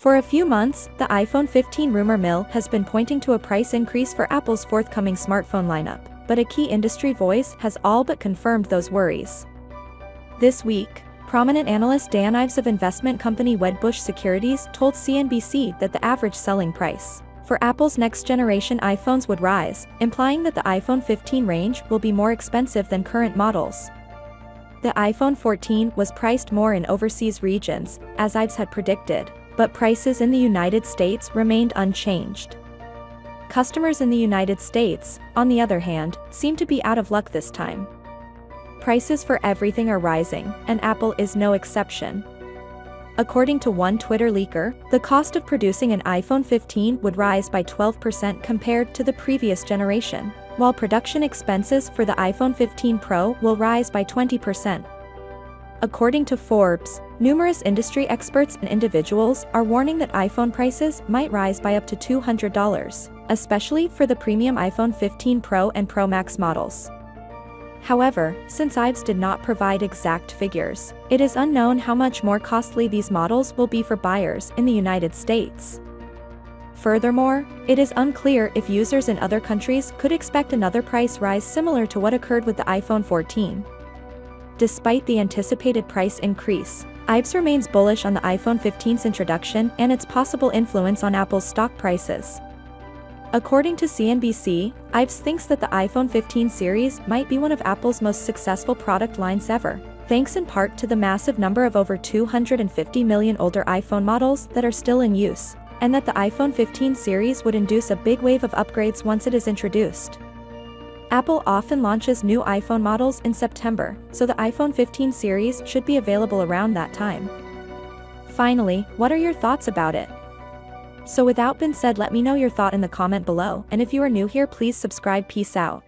For a few months, the iPhone 15 rumor mill has been pointing to a price increase for Apple's forthcoming smartphone lineup, but a key industry voice has all but confirmed those worries. This week, prominent analyst Dan Ives of investment company Wedbush Securities told CNBC that the average selling price for Apple's next-generation iPhones would rise, implying that the iPhone 15 range will be more expensive than current models. The iPhone 14 was priced more in overseas regions, as Ives had predicted, but prices in the United States remained unchanged. Customers in the United States, on the other hand, seem to be out of luck this time. Prices for everything are rising, and Apple is no exception. According to one Twitter leaker, the cost of producing an iPhone 15 would rise by 12% compared to the previous generation, while production expenses for the iPhone 15 Pro will rise by 20%. According to Forbes, numerous industry experts and individuals are warning that iPhone prices might rise by up to $200, especially for the premium iPhone 15 Pro and Pro Max models. However, since Ives did not provide exact figures, it is unknown how much more costly these models will be for buyers in the United States. Furthermore, it is unclear if users in other countries could expect another price rise similar to what occurred with the iPhone 14. Despite the anticipated price increase, Ives remains bullish on the iPhone 15's introduction and its possible influence on Apple's stock prices. According to CNBC, Ives thinks that the iPhone 15 series might be one of Apple's most successful product lines ever, thanks in part to the massive number of over 250 million older iPhone models that are still in use, and that the iPhone 15 series would induce a big wave of upgrades once it is introduced. Apple often launches new iPhone models in September, so the iPhone 15 series should be available around that time. Finally, what are your thoughts about it? So without being said, let me know your thought in the comment below, and if you are new here, please subscribe. Peace out.